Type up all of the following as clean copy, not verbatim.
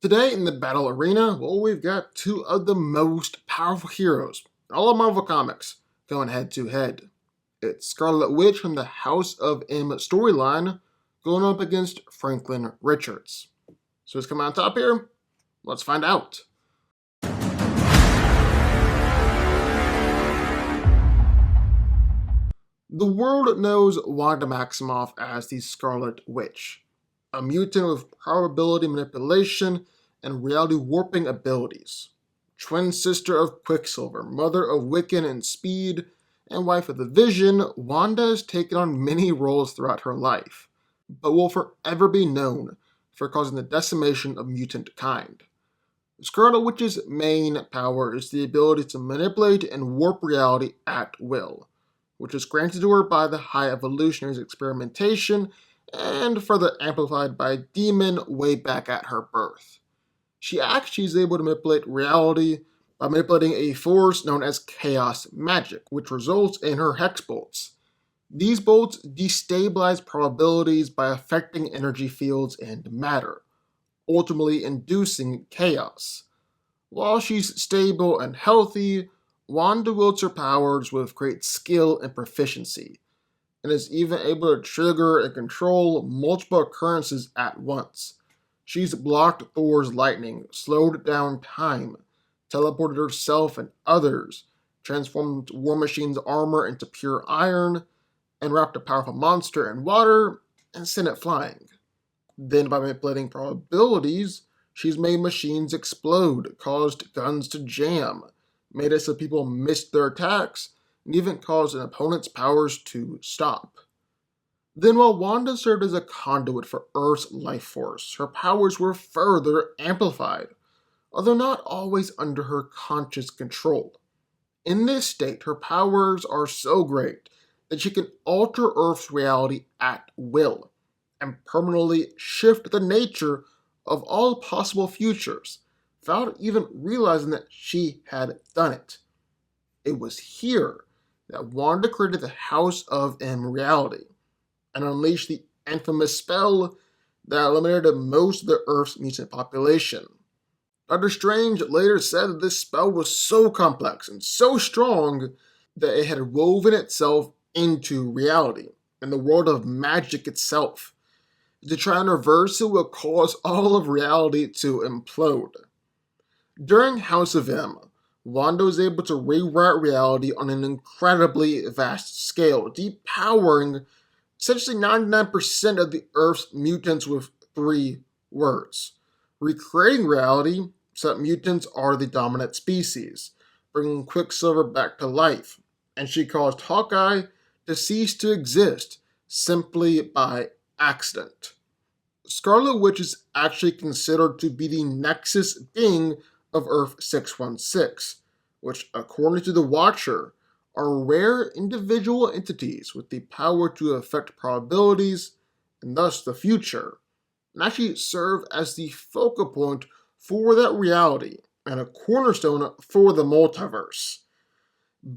Today in the battle arena, well, we've got two of the most powerful heroes in all of Marvel Comics going head to head. It's Scarlet Witch from the House of M storyline going up against Franklin Richards. So who's coming on top here? Let's find out. The world knows Wanda Maximoff as the Scarlet Witch, a mutant with probability manipulation and reality warping abilities. Twin sister of Quicksilver, mother of Wiccan and Speed, and wife of the Vision, Wanda has taken on many roles throughout her life, but will forever be known for causing the decimation of mutant kind. Scarlet Witch's main power is the ability to manipulate and warp reality at will, which is granted to her by the High Evolutionary's experimentation and further amplified by a demon way back at her birth. She is able to manipulate reality by manipulating a force known as chaos magic, which results in her hex bolts. These bolts destabilize probabilities by affecting energy fields and matter, ultimately inducing chaos. While she's stable and healthy, Wanda wields her powers with great skill and proficiency, and is even able to trigger and control multiple occurrences at once. She's blocked Thor's lightning, slowed down time, teleported herself and others, transformed War Machine's armor into pure iron, and wrapped a powerful monster in water and sent it flying. Then, by manipulating probabilities, she's made machines explode, caused guns to jam, made it so people missed their attacks, and even caused an opponent's powers to stop. Then, while Wanda served as a conduit for Earth's life force, her powers were further amplified, although not always under her conscious control. In this state, her powers are so great that she can alter Earth's reality at will, and permanently shift the nature of all possible futures, without even realizing that she had done it. It was here that Wanda created the House of M reality, and unleashed the infamous spell that eliminated most of the Earth's mutant population. Dr. Strange later said that this spell was so complex and so strong that it had woven itself into reality, and the world of magic itself. To try and reverse it will cause all of reality to implode. During House of M, Wanda was able to rewrite reality on an incredibly vast scale, depowering essentially 99% of the Earth's mutants with 3 words. Recreating reality so that mutants are the dominant species, bringing Quicksilver back to life, and she caused Hawkeye to cease to exist simply by accident. Scarlet Witch is actually considered to be the nexus being of Earth 616, which, according to the Watcher, are rare individual entities with the power to affect probabilities, and thus the future, and actually serve as the focal point for that reality, and a cornerstone for the multiverse.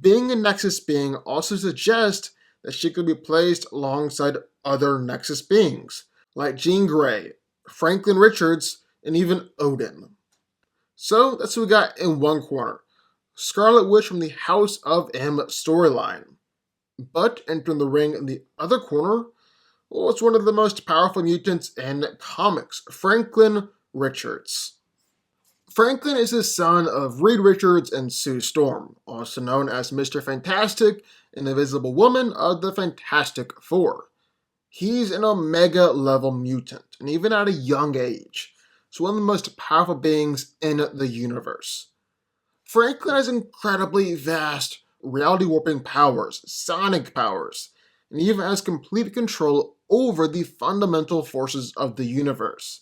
Being a Nexus being also suggests that she could be placed alongside other Nexus beings, like Jean Grey, Franklin Richards, and even Odin. So that's what we got in one corner. Scarlet Witch from the House of M storyline. But entering the ring in the other corner, well, it's one of the most powerful mutants in comics, Franklin Richards. Franklin is the son of Reed Richards and Sue Storm, also known as Mr. Fantastic and Invisible Woman of the Fantastic Four. He's an Omega level mutant, and even at a young age, so one of the most powerful beings in the universe. Franklin has incredibly vast reality warping powers, sonic powers, and even has complete control over the fundamental forces of the universe.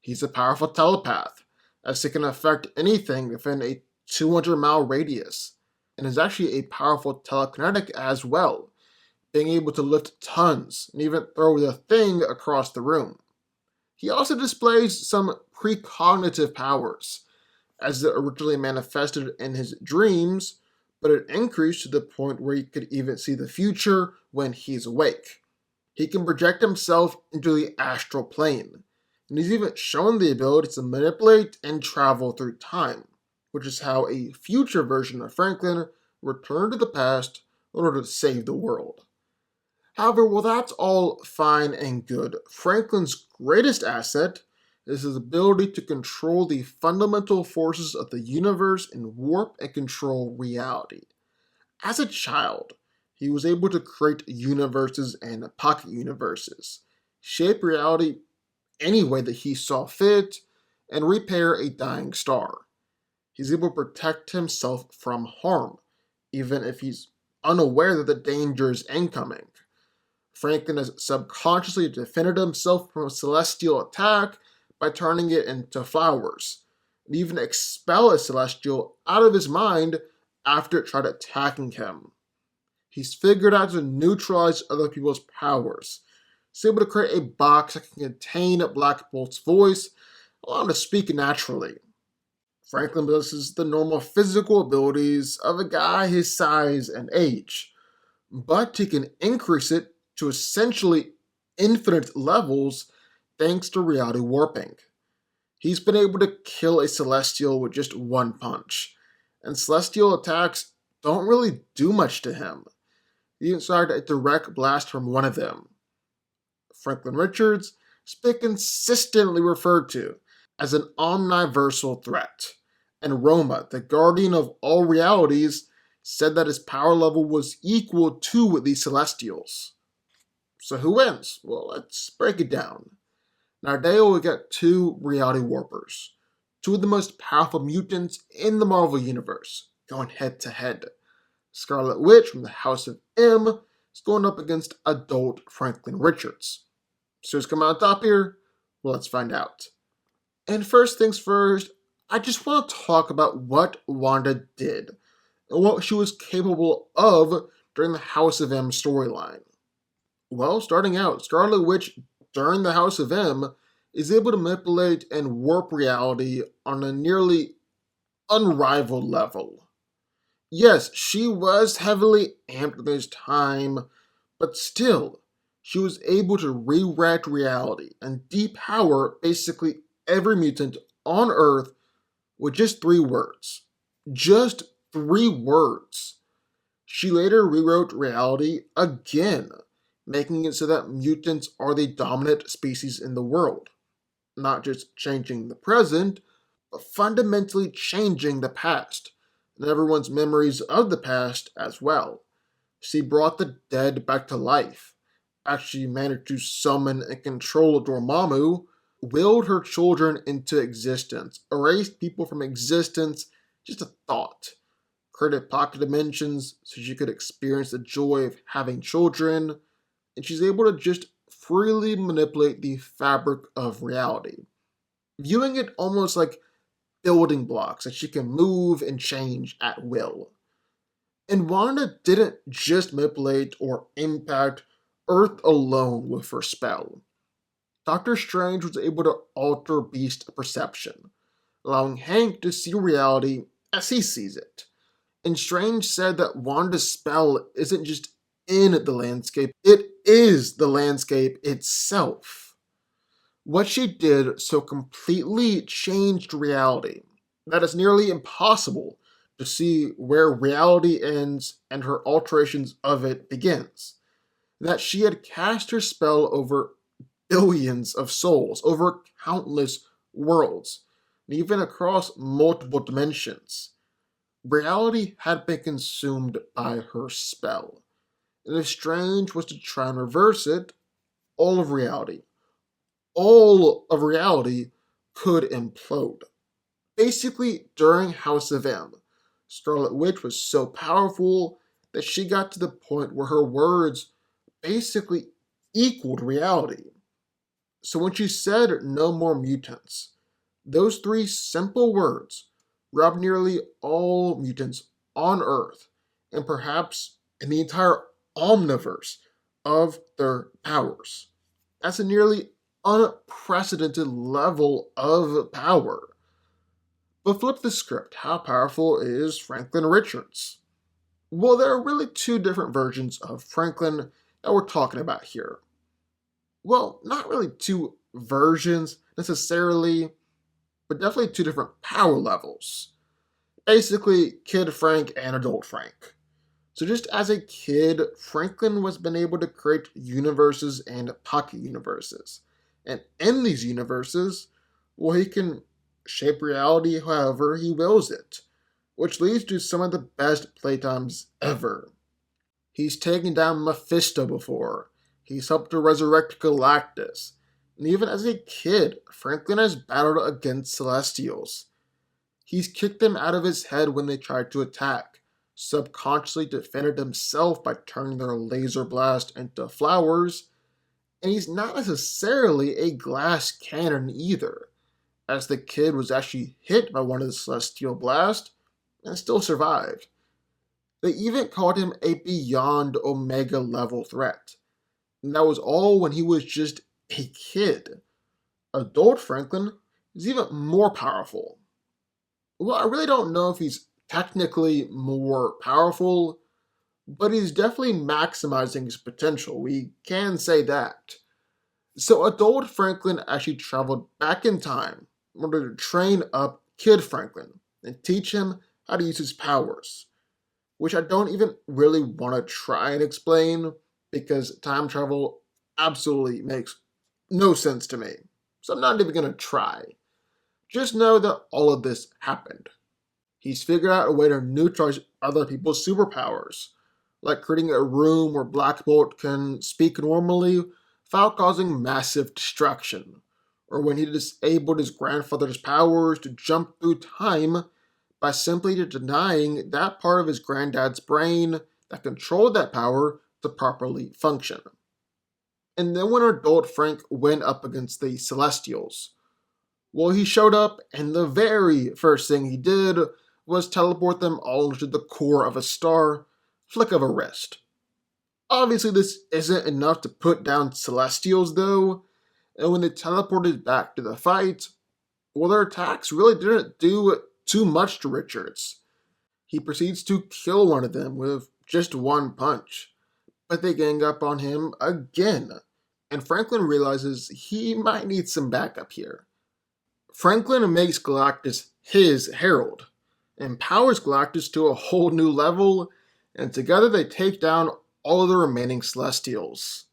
He's a powerful telepath, as he can affect anything within a 200-mile radius, and is actually a powerful telekinetic as well, being able to lift tons and even throw the thing across the room. He also displays some precognitive powers, as it originally manifested in his dreams, but it increased to the point where he could even see the future when he's awake. He can project himself into the astral plane, And he's even shown the ability to manipulate and travel through time, which is how a future version of Franklin returned to the past in order to save the world. However, while that's all fine and good, Franklin's greatest asset is his ability to control the fundamental forces of the universe and warp and control reality. As a child, he was able to create universes and pocket universes, shape reality any way that he saw fit, and repair a dying star. He's able to protect himself from harm, even if he's unaware that the danger is incoming. Franklin has subconsciously defended himself from a celestial attack by turning it into flowers, and even expel a celestial out of his mind after it tried attacking him. He's figured out to neutralize other people's powers. He's able to create a box that can contain Black Bolt's voice, allowing him to speak naturally. Franklin possesses the normal physical abilities of a guy his size and age, but he can increase it to essentially infinite levels thanks to reality warping. He's been able to kill a Celestial with just one punch, and Celestial attacks don't really do much to him. He inspired a direct blast from one of them. Franklin Richards has been consistently referred to as an omniversal threat, and Roma, the guardian of all realities, said that his power level was equal to the Celestials. So who wins? Well, let's break it down. In our day, we got two reality warpers, two of the most powerful mutants in the Marvel Universe, going head to head. Scarlet Witch from the House of M is going up against adult Franklin Richards. So who's coming out on top here? Well, let's find out. And first things first, I just want to talk about what Wanda did and what she was capable of during the House of M storyline. Well, starting out, Scarlet Witch during the House of M is able to manipulate and warp reality on a nearly unrivaled level. Yes, she was heavily amped at this time, but still, she was able to rewrite reality and depower basically every mutant on Earth with just 3 words. Just 3 words. She later rewrote reality again, making it so that mutants are the dominant species in the world. Not just changing the present, but fundamentally changing the past, and everyone's memories of the past as well. She brought the dead back to life, actually managed to summon and control Dormammu, willed her children into existence, erased people from existence, just a thought, created pocket dimensions so she could experience the joy of having children, and she's able to just freely manipulate the fabric of reality, viewing it almost like building blocks that she can move and change at will. And Wanda didn't just manipulate or impact Earth alone with her spell. Doctor Strange was able to alter Beast's perception, allowing Hank to see reality as he sees it. And Strange said that Wanda's spell isn't just in the landscape, it is the landscape itself. What she did so completely changed reality that it's nearly impossible to see where reality ends and her alterations of it begins. That she had cast her spell over billions of souls, over countless worlds, and even across multiple dimensions. Reality had been consumed by her spell. And if Strange was to try and reverse it, all of reality could implode. Basically, during House of M, Scarlet Witch was so powerful that she got to the point where her words basically equaled reality. So when she said no more mutants, those 3 simple words robbed nearly all mutants on Earth, and perhaps in the entire omniverse, of their powers. That's a nearly unprecedented level of power. But flip the script. How powerful is Franklin Richards? Well, there are really 2 different versions of Franklin that we're talking about here. Well, not really 2 versions necessarily, but definitely two different power levels. Basically, Kid Frank and Adult Frank. So just as a kid, Franklin was been able to create universes and pocket universes. And in these universes, well, he can shape reality however he wills it, which leads to some of the best playtimes ever. He's taken down Mephisto before, he's helped to resurrect Galactus, and even as a kid, Franklin has battled against Celestials. He's kicked them out of his head when they tried to attack, subconsciously defended himself by turning their laser blast into flowers, and he's not necessarily a glass cannon either, as the kid was actually hit by one of the celestial blasts and still survived. They even called him a beyond Omega level threat, and that was all when he was just a kid. Adult Franklin is even more powerful. Well, I really don't know if he's technically more powerful, but he's definitely maximizing his potential. We can say that. So, adult Franklin actually traveled back in time in order to train up Kid Franklin and teach him how to use his powers, which I don't even really want to try and explain because time travel absolutely makes no sense to me. So, I'm not even going to try. Just know that all of this happened. He's figured out a way to neutralize other people's superpowers, like creating a room where Black Bolt can speak normally without causing massive destruction, or when he disabled his grandfather's powers to jump through time by simply denying that part of his granddad's brain that controlled that power to properly function. And then when adult Frank went up against the Celestials, well, he showed up, and the very first thing he did was teleport them all into the core of a star, flick of a wrist. Obviously, this isn't enough to put down Celestials, though, and when they teleported back to the fight, well, their attacks really didn't do too much to Richards. He proceeds to kill one of them with just one punch, but they gang up on him again, and Franklin realizes he might need some backup here. Franklin makes Galactus his herald, empowers Galactus to a whole new level, and together they take down all of the remaining Celestials.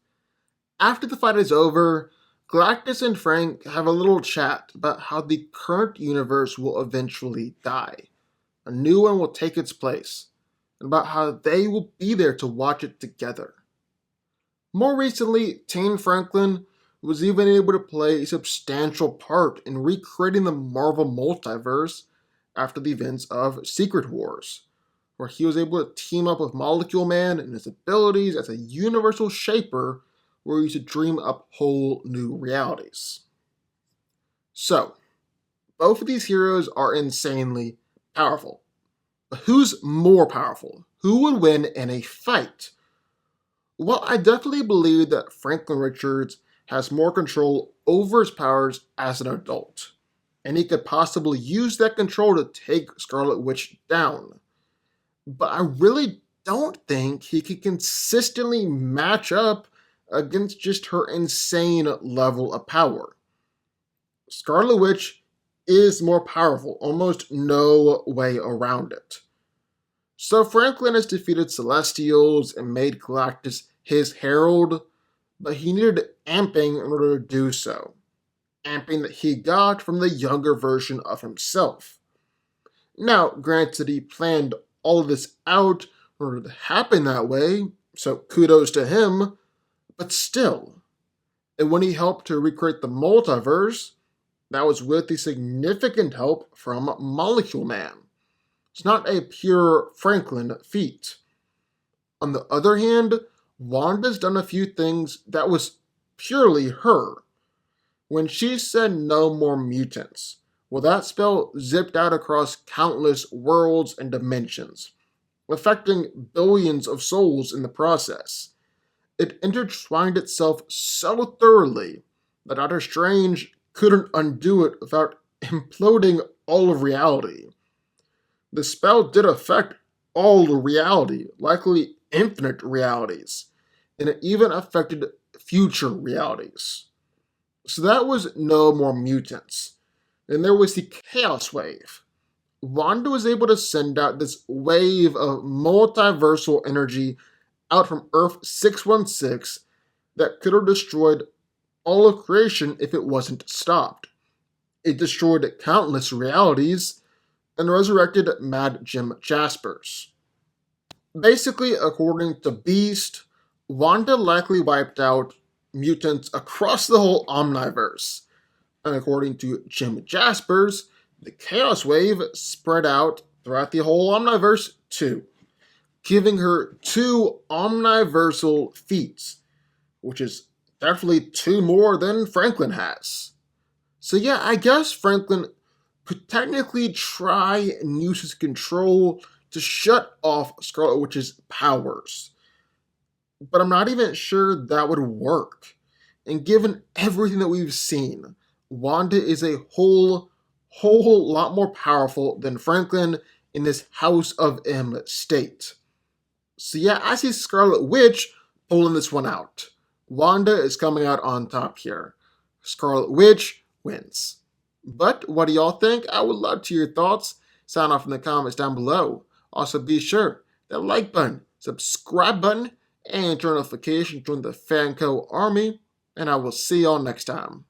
After the fight is over, Galactus and Frank have a little chat about how the current universe will eventually die. A new one will take its place, and about how they will be there to watch it together. More recently, Teen Franklin was even able to play a substantial part in recreating the Marvel multiverse after the events of Secret Wars, where he was able to team up with Molecule Man and his abilities as a universal shaper where he used to dream up whole new realities. So, both of these heroes are insanely powerful. But who's more powerful? Who would win in a fight? Well, I definitely believe that Franklin Richards has more control over his powers as an adult, and he could possibly use that control to take Scarlet Witch down. But I really don't think he could consistently match up against just her insane level of power. Scarlet Witch is more powerful, almost no way around it. So Franklin has defeated Celestials and made Galactus his herald, but he needed amping in order to do so. Amping that he got from the younger version of himself. Now, granted, he planned all of this out in order to happen that way, so kudos to him, but still. And when he helped to recreate the multiverse, that was with the significant help from Molecule Man. It's not a pure Franklin feat. On the other hand, Wanda's done a few things that was purely her. When she said no more mutants, well, that spell zipped out across countless worlds and dimensions, affecting billions of souls in the process. It intertwined itself so thoroughly that Doctor Strange couldn't undo it without imploding all of reality. The spell did affect all reality, likely infinite realities, and it even affected future realities. So that was no more mutants. Then there was the Chaos Wave. Wanda was able to send out this wave of multiversal energy out from Earth 616 that could have destroyed all of creation if it wasn't stopped. It destroyed countless realities and resurrected Mad Jim Jaspers. Basically, according to Beast, Wanda likely wiped out mutants across the whole Omniverse. And according to Jim Jaspers, the Chaos Wave spread out throughout the whole Omniverse too, giving her two omniversal feats, which is definitely two more than Franklin has. So yeah, I guess Franklin could technically try and use his control to shut off Scarlet Witch's powers. But I'm not even sure that would work. And given everything that we've seen, Wanda is a whole lot more powerful than Franklin in this House of M state. So yeah, I see Scarlet Witch pulling this one out. Wanda is coming out on top here. Scarlet Witch wins. But what do y'all think? I would love to hear your thoughts. Sound off in the comments down below. Also be sure that like button, subscribe button, and turn notifications to join the DanCo army. And I will see y'all next time.